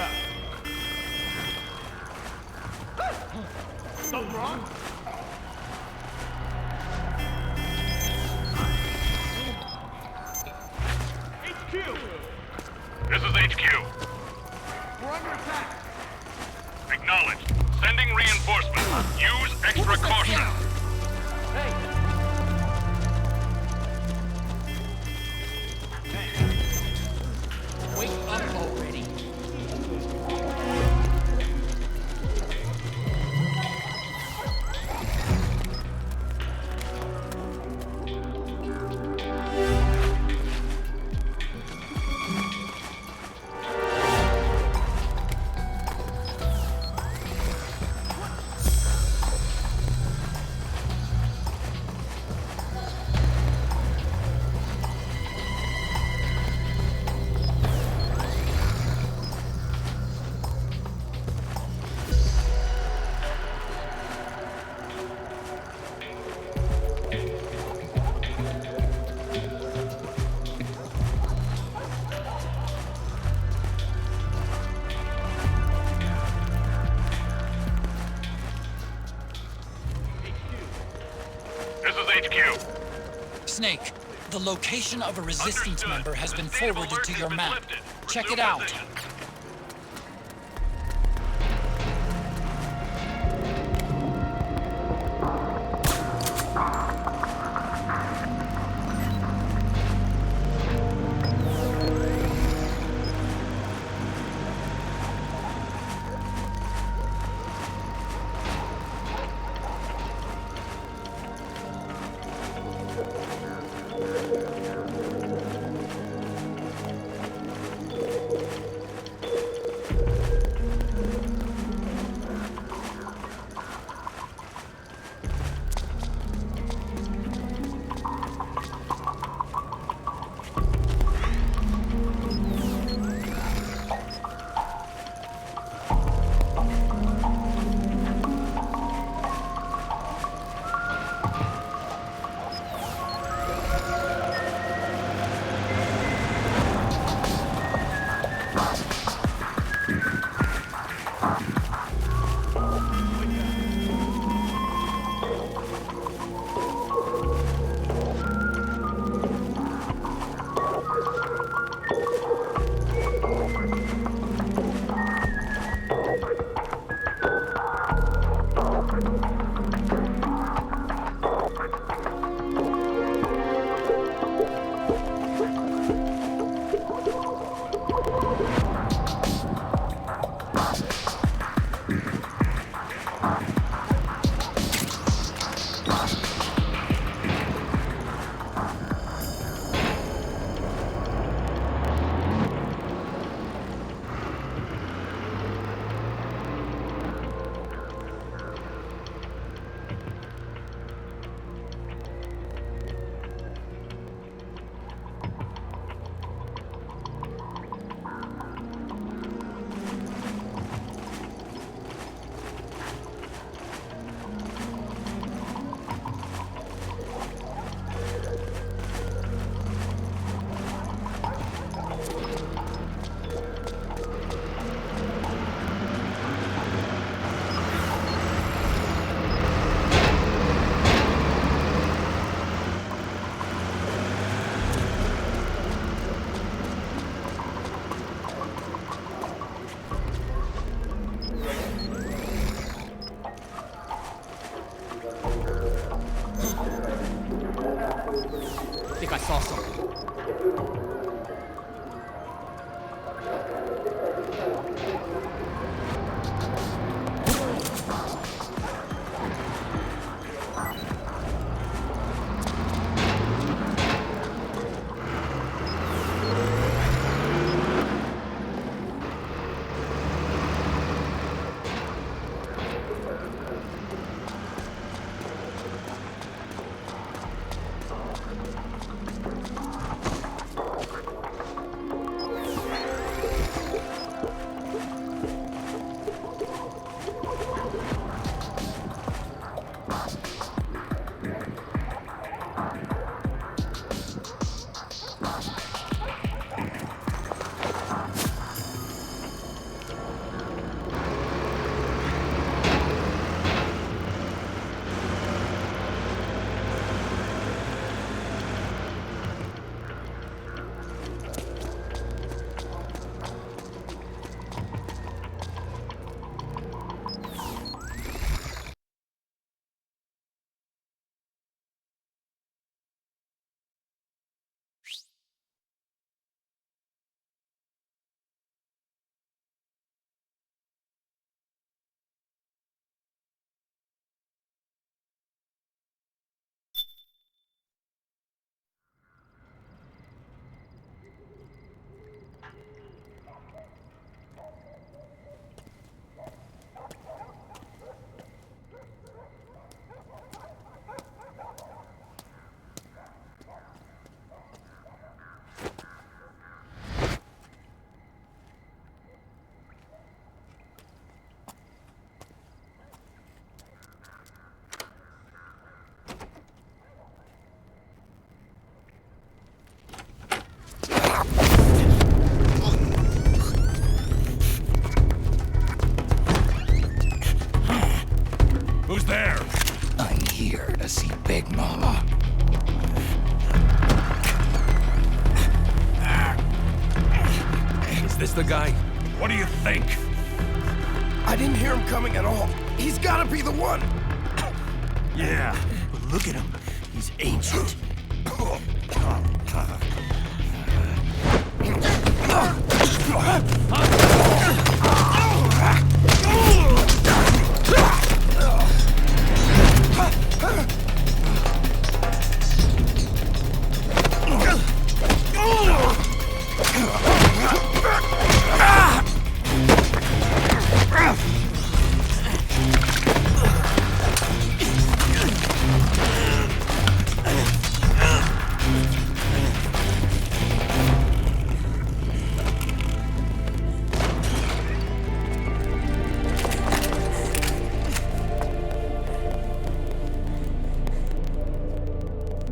siga. Something wrong? HQ! This is HQ. We're under attack. Acknowledged. Sending reinforcements. Use extra caution. Hey! Wake up already. This is HQ. Snake, the location of a resistance Understood. member has The been state of forwarded alert to has your been map. lifted. Check Resume it out. position. guy? What do you think? I didn't hear him coming at all. He's gotta be the one! Yeah, but look at him. He's ancient.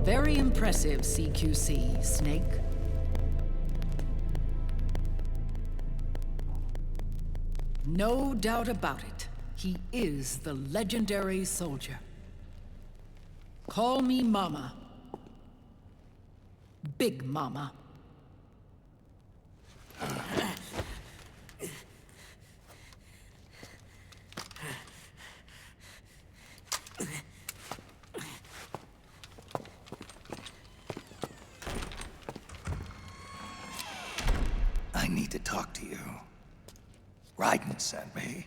Very impressive, CQC, Snake. No doubt about it. He is the legendary soldier. Call me Mama. Big Mama. I need to talk to you. Raiden sent me.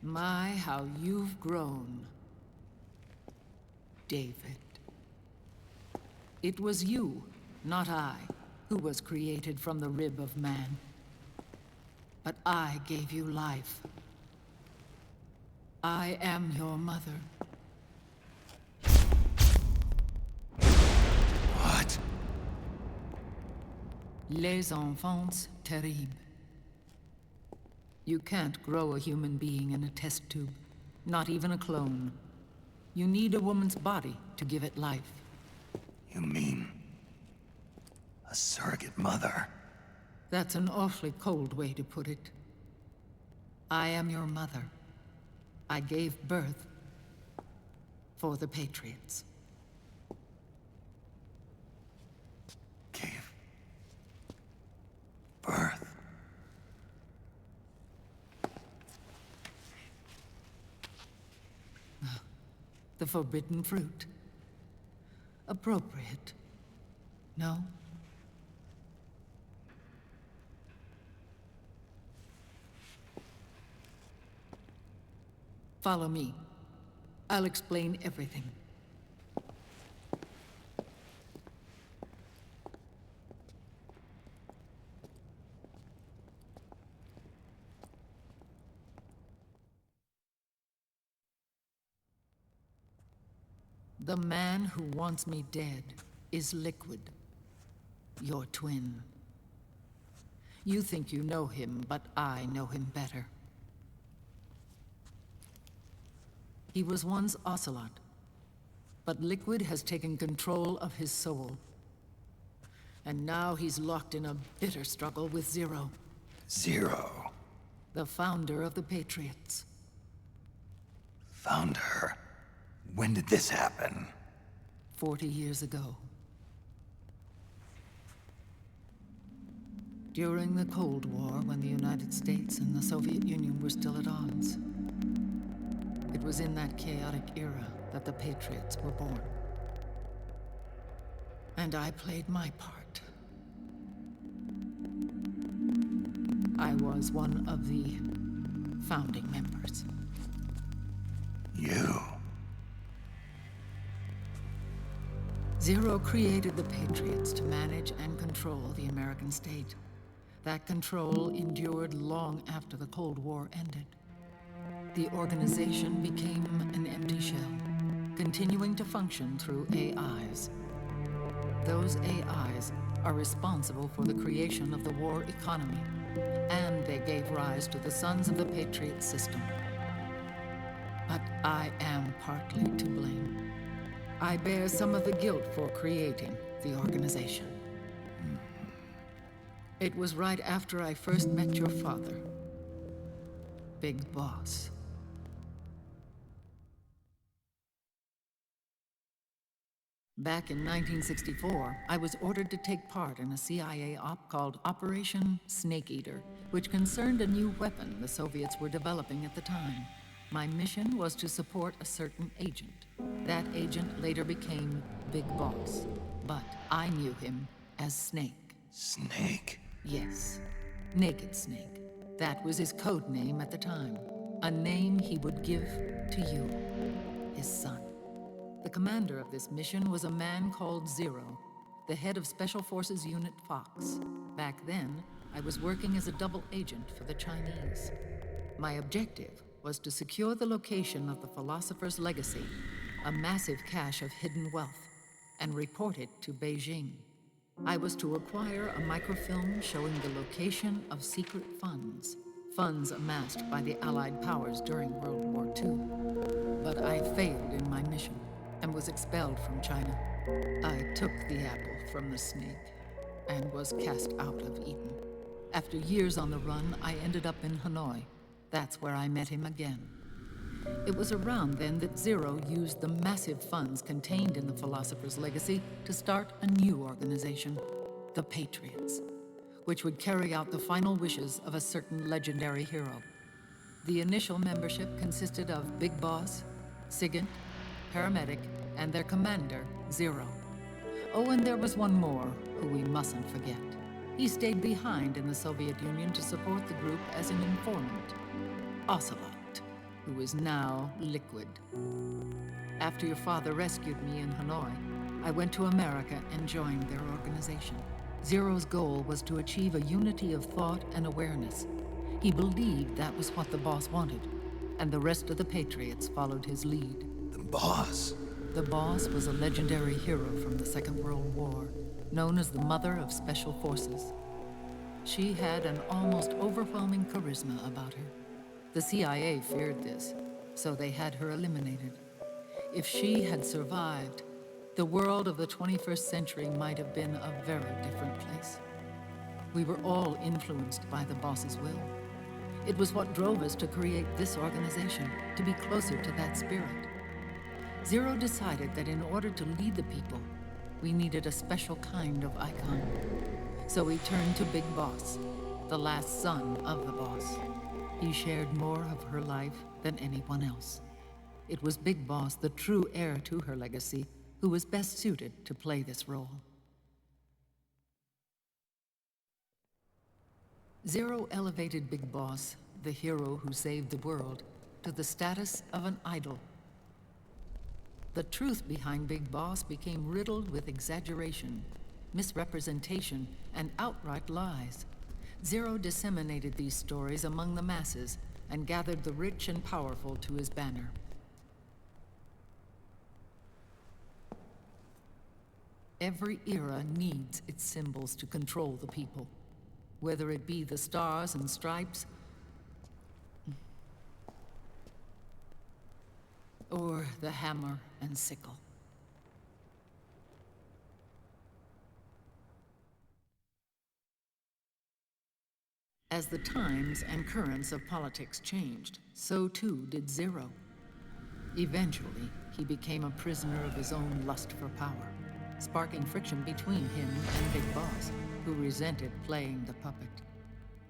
My, how you've grown, David. It was you, not I, who was created from the rib of man. But I gave you life. I am your mother. What? Les enfants terribles. You can't grow a human being in a test tube, not even a clone. You need a woman's body to give it life. You mean... a surrogate mother? That's an awfully cold way to put it. I am your mother. I gave birth for the Patriots. Gave... birth? The forbidden fruit. Appropriate. No? Follow me. I'll explain everything. The man who wants me dead is Liquid, your twin. You think you know him, but I know him better. He was once Ocelot, but Liquid has taken control of his soul. And now he's locked in a bitter struggle with Zero, Zero. the founder of the Patriots. Found her. When did this happen? 40 years ago. During the Cold War, when the United States and the Soviet Union were still at odds. It was in that chaotic era that the Patriots were born. And I played my part. I was one of the founding members. You? Zero created the Patriots to manage and control the American state. That control endured long after the Cold War ended. The organization became an empty shell, continuing to function through AIs. Those AIs are responsible for the creation of the war economy, and they gave rise to the Sons of the Patriot system. But I am partly to blame. I bear some of the guilt for creating the organization. It was right after I first met your father, Big Boss. Back in 1964, I was ordered to take part in a CIA op called Operation Snake Eater, which concerned a new weapon the Soviets were developing at the time. My mission was to support a certain agent. That agent later became Big Boss, but I knew him as Snake. Snake? Yes, Naked Snake. That was his code name at the time, a name he would give to you, his son. The commander of this mission was a man called Zero, the head of Special Forces Unit Fox. Back then, I was working as a double agent for the Chinese. My objective was to secure the location of the Philosopher's Legacy, a massive cache of hidden wealth, and report it to Beijing. I was to acquire a microfilm showing the location of secret funds amassed by the Allied powers during World War II. But I failed in my mission and was expelled from China. I took the apple from the snake and was cast out of Eden. After years on the run, I ended up in Hanoi. That's where I met him again. It was around then that Zero used the massive funds contained in the Philosopher's Legacy to start a new organization, the Patriots, which would carry out the final wishes of a certain legendary hero. The initial membership consisted of Big Boss, Siga, Paramedic, and their commander, Zero. Oh, and there was one more who we mustn't forget. He stayed behind in the Soviet Union to support the group as an informant, Ocelot, who is now Liquid. After your father rescued me in Hanoi, I went to America and joined their organization. Zero's goal was to achieve a unity of thought and awareness. He believed that was what the boss wanted, and the rest of the Patriots followed his lead. The boss? The boss was a legendary hero from the Second World War, known as the Mother of Special Forces. She had an almost overwhelming charisma about her. The CIA feared this, so they had her eliminated. If she had survived, the world of the 21st century might have been a very different place. We were all influenced by the boss's will. It was what drove us to create this organization, to be closer to that spirit. Zero decided that in order to lead the people, we needed a special kind of icon. So he turned to Big Boss, the last son of the boss. He shared more of her life than anyone else. It was Big Boss, the true heir to her legacy, who was best suited to play this role. Zero elevated Big Boss, the hero who saved the world, to the status of an idol. The truth behind Big Boss became riddled with exaggeration, misrepresentation, and outright lies. Zero disseminated these stories among the masses and gathered the rich and powerful to his banner. Every era needs its symbols to control the people, whether it be the stars and stripes, or the hammer and sickle. As the times and currents of politics changed, so too did Zero. Eventually, he became a prisoner of his own lust for power, sparking friction between him and Big Boss, who resented playing the puppet.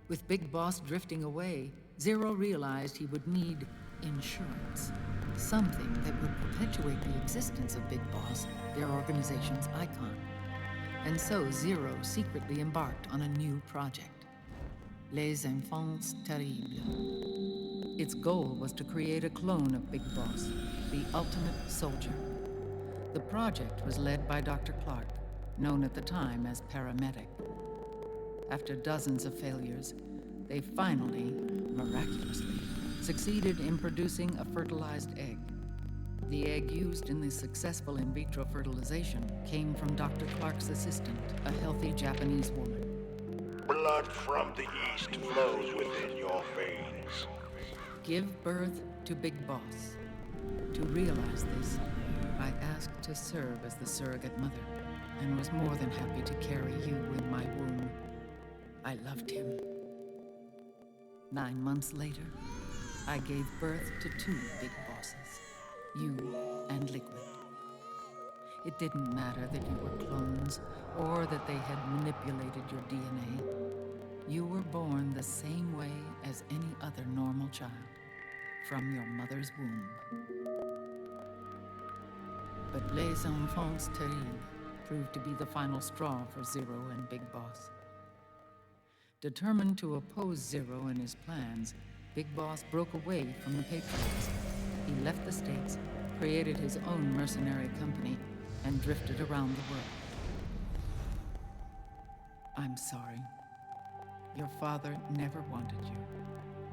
With Big Boss drifting away, Zero realized he would need insurance, something that would perpetuate the existence of Big Boss, their organization's icon. And so Zero secretly embarked on a new project, Les Enfants Terribles. Its goal was to create a clone of Big Boss, the ultimate soldier. The project was led by Dr. Clark, known at the time as Paramedic. After dozens of failures, they finally, miraculously, succeeded in producing a fertilized egg. The egg used in the successful in vitro fertilization came from Dr. Clark's assistant, a healthy Japanese woman. Blood from the east flows within your veins. Give birth to Big Boss. To realize this, I asked to serve as the surrogate mother, and was more than happy to carry you in my womb. I loved him. 9 months later, I gave birth to 2 Big Bosses, you and Liquid. It didn't matter that you were clones or that they had manipulated your DNA. You were born the same way as any other normal child, from your mother's womb. But Les Enfants Terribles proved to be the final straw for Zero and Big Boss. Determined to oppose Zero and his plans, Big Boss broke away from the Patriots. He left the States, created his own mercenary company, and drifted around the world. I'm sorry. Your father never wanted you.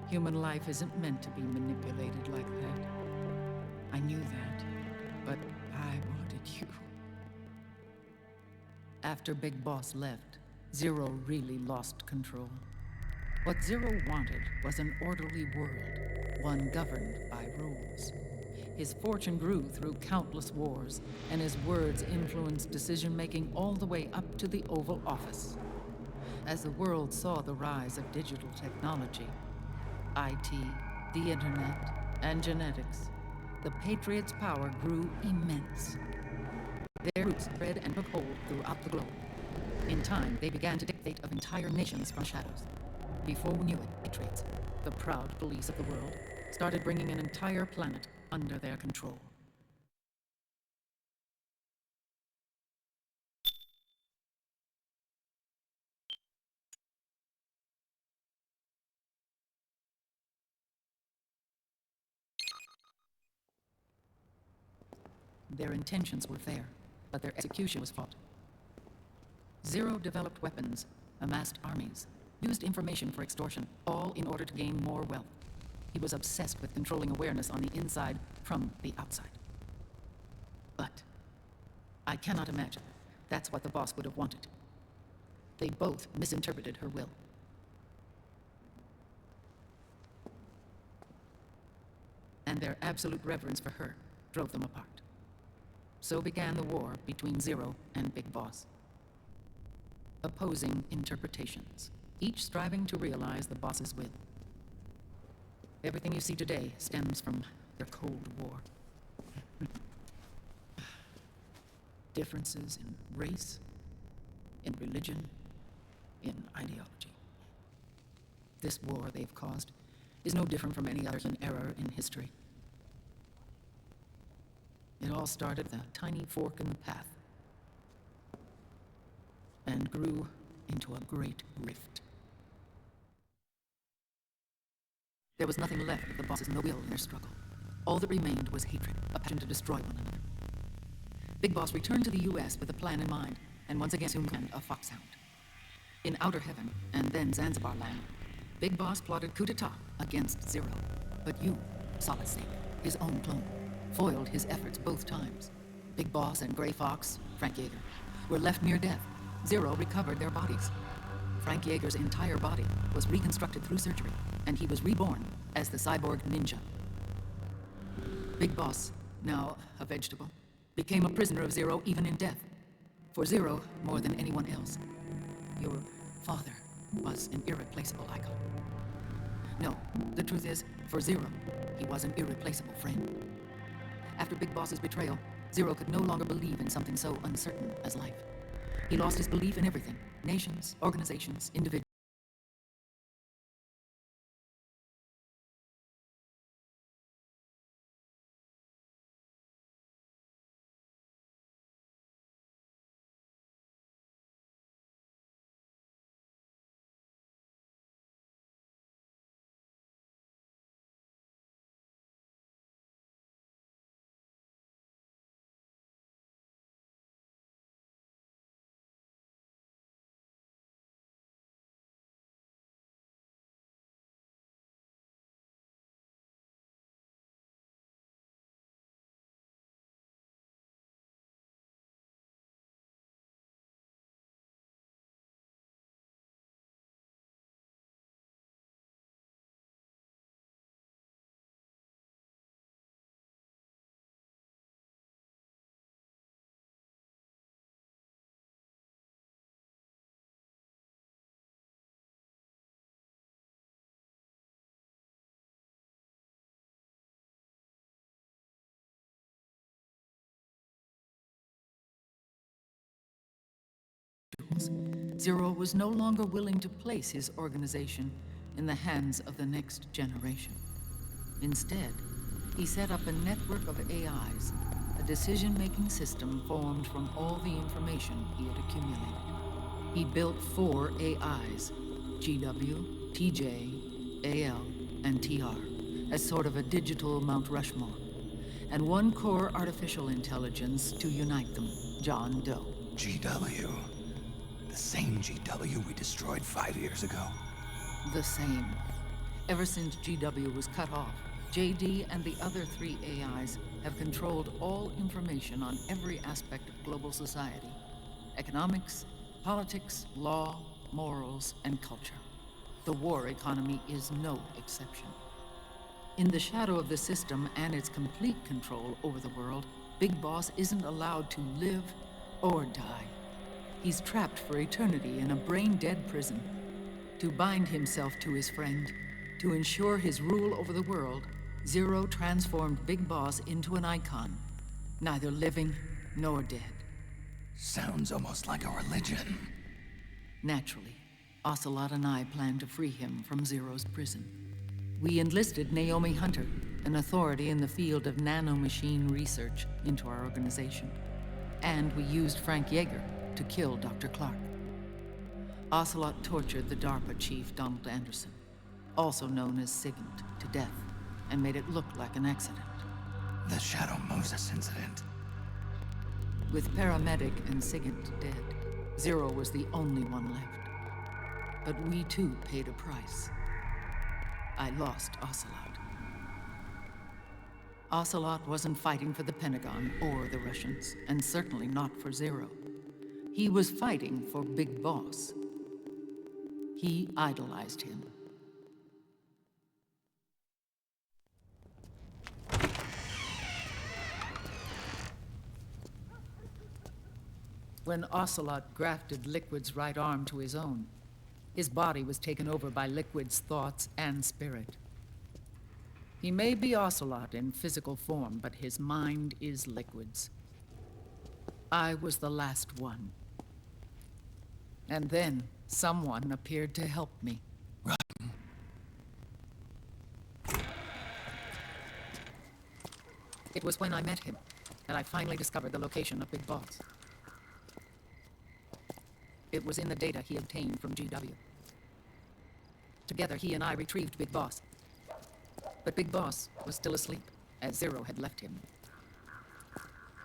Human life isn't meant to be manipulated like that. I knew that, but I wanted you. After Big Boss left, Zero really lost control. What Zero wanted was an orderly world, one governed by rules. His fortune grew through countless wars, and his words influenced decision-making all the way up to the Oval Office. As the world saw the rise of digital technology, IT, the internet, and genetics, the Patriots' power grew immense. Their roots spread and took hold throughout the globe. In time, they began to dictate of entire nations from shadows. Before we knew it, Patriots, the proud police of the world, started bringing an entire planet under their control. Their intentions were fair, but their execution was flawed. Zero developed weapons, amassed armies, used information for extortion, all in order to gain more wealth. He was obsessed with controlling awareness on the inside from the outside. But I cannot imagine that's what the boss would have wanted. They both misinterpreted her will. And their absolute reverence for her drove them apart. So began the war between Zero and Big Boss. Opposing interpretations, each striving to realize the boss's will. Everything you see today stems from their Cold War. Differences in race, in religion, in ideology. This war they've caused is no different from any other human error in history. It all started with a tiny fork in the path and grew into a great rift. There was nothing left of the boss's no will in their struggle. All that remained was hatred, a passion to destroy one another. Big Boss returned to the U.S. with a plan in mind, and once again assumed a foxhound. In Outer Heaven, and then Zanzibar land, Big Boss plotted coup d'etat against Zero. But you, Solid Snake, his own clone, foiled his efforts both times. Big Boss and Gray Fox, Frank Yeager, were left near death. Zero recovered their bodies. Frank Yeager's entire body was reconstructed through surgery, and he was reborn as the cyborg ninja. Big Boss, now a vegetable, became a prisoner of Zero even in death. For Zero, more than anyone else, your father was an irreplaceable icon. No, the truth is, for Zero, he was an irreplaceable friend. After Big Boss's betrayal, Zero could no longer believe in something so uncertain as life. He lost his belief in everything: nations, organizations, individuals. officials, Zero was no longer willing to place his organization in the hands of the next generation. Instead, he set up a network of AIs, a decision-making system formed from all the information he had accumulated. He built 4 AIs, GW, TJ, AL, and TR, as sort of a digital Mount Rushmore, and 1 core artificial intelligence to unite them, John Doe. GW. The same GW we destroyed 5 years ago. The same. Ever since GW was cut off, JD and the other 3 AIs have controlled all information on every aspect of global society. Economics, politics, law, morals, and culture. The war economy is no exception. In the shadow of the system and its complete control over the world, Big Boss isn't allowed to live or die. He's trapped for eternity in a brain-dead prison. To bind himself to his friend, to ensure his rule over the world, Zero transformed Big Boss into an icon, neither living nor dead. Sounds almost like a religion. Naturally, Ocelot and I plan to free him from Zero's prison. We enlisted Naomi Hunter, an authority in the field of nanomachine research, into our organization. And we used Frank Yeager to kill Dr. Clark. Ocelot tortured the DARPA chief, Donald Anderson, also known as Sigint, to death, and made it look like an accident. The Shadow Moses incident. With Paramedic and Sigint dead, Zero was the only one left. But we too paid a price. I lost Ocelot. Ocelot wasn't fighting for the Pentagon or the Russians, and certainly not for Zero. He was fighting for Big Boss. He idolized him. When Ocelot grafted Liquid's right arm to his own, his body was taken over by Liquid's thoughts and spirit. He may be Ocelot in physical form, but his mind is Liquid's. I was the last one. And then someone appeared to help me. It was when I met him that I finally discovered the location of Big Boss. It was in the data he obtained from GW. Together, he and I retrieved Big Boss. But Big Boss was still asleep, as Zero had left him.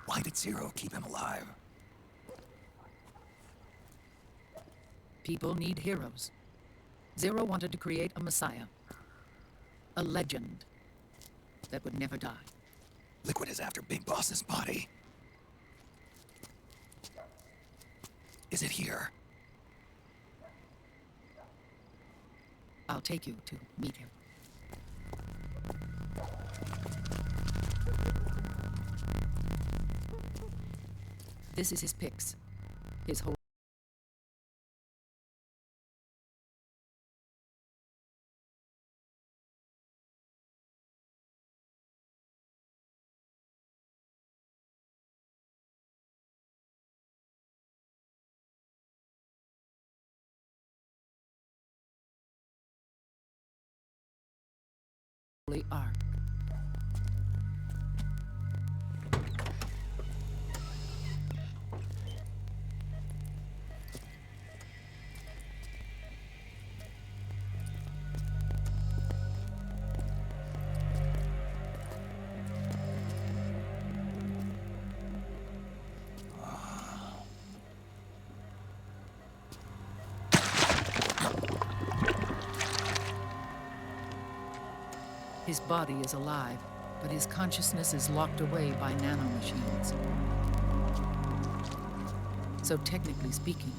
Why did Zero keep him alive? People need heroes. Zero wanted to create a messiah. A legend that would never die. Liquid is after Big Boss's body. Is it here? I'll take you to meet him. This is his Pix. His whole arc. His body is alive, but his consciousness is locked away by nanomachines. So technically speaking,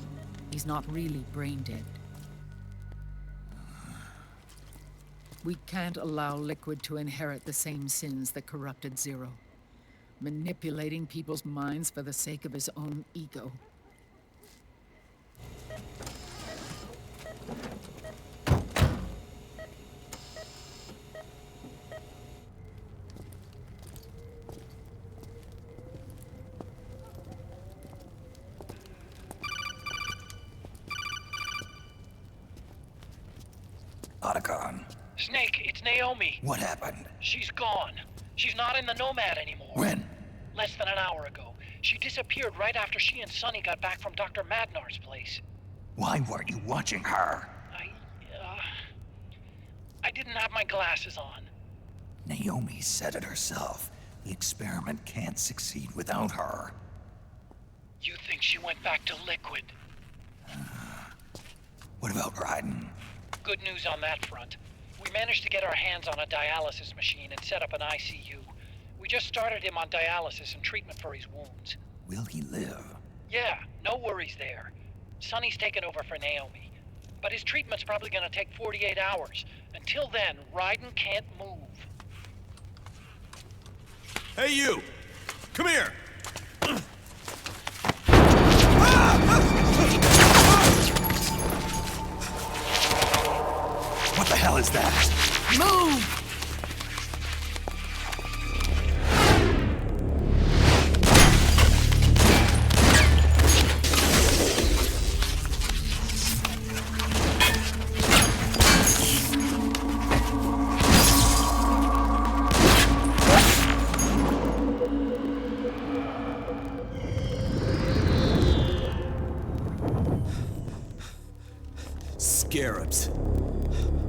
he's not really brain dead. We can't allow Liquid to inherit the same sins that corrupted Zero, manipulating people's minds for the sake of his own ego. Snake, it's Naomi. What happened? She's gone. She's not in the Nomad anymore. When? Less than an hour ago. She disappeared right after she and Sonny got back from Dr. Madnar's place. Why weren't you watching her? I didn't have my glasses on. Naomi said it herself. The experiment can't succeed without her. You think she went back to Liquid? What about Raiden? Good news on that front. We managed to get our hands on a dialysis machine and set up an ICU. We just started him on dialysis and treatment for his wounds. Will he live? Yeah, no worries there. Sonny's taken over for Naomi. But his treatment's probably gonna take 48 hours. Until then, Raiden can't move. Hey, you! Come here! What the hell is that? Move! Scarabs.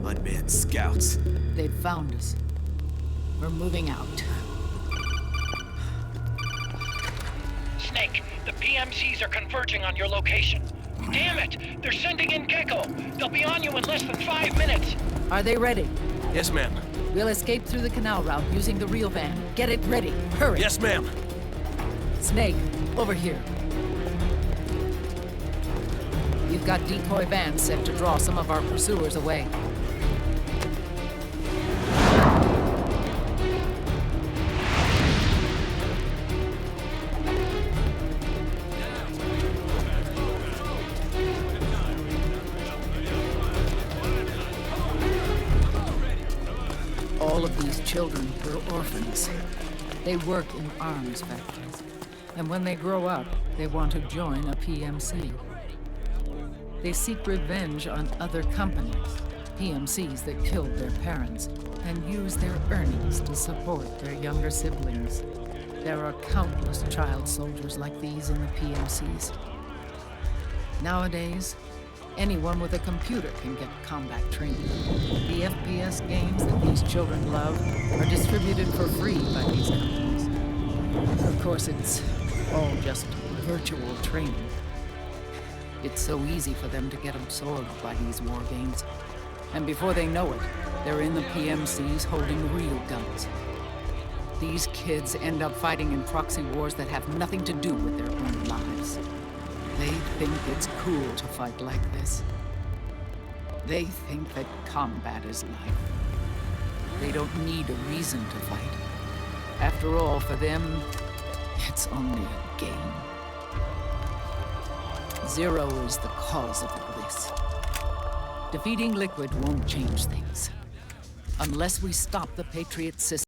Unmanned scouts. They've found us. We're moving out. Snake, the PMCs are converging on your location. Damn it! They're sending in Gecko! They'll be on you in less than 5 minutes! Are they ready? Yes, ma'am. We'll escape through the canal route using the real van. Get it ready. Hurry. Yes, ma'am. Snake, over here. You've got decoy vans set to draw some of our pursuers away. All of these children were orphans. They work in arms factories. And when they grow up, they want to join a PMC. They seek revenge on other companies, PMCs that killed their parents, and use their earnings to support their younger siblings. There are countless child soldiers like these in the PMCs. Nowadays, anyone with a computer can get combat training. The FPS games that these children love are distributed for free by these companies. Of course, it's all just virtual training. It's so easy for them to get absorbed by these war games. And before they know it, they're in the PMCs holding real guns. These kids end up fighting in proxy wars that have nothing to do with their own lives. They think it's cool to fight like this. They think that combat is life. They don't need a reason to fight. After all, for them, it's only a game. Zero is the cause of the bliss. Defeating Liquid won't change things. Unless we stop the Patriot system.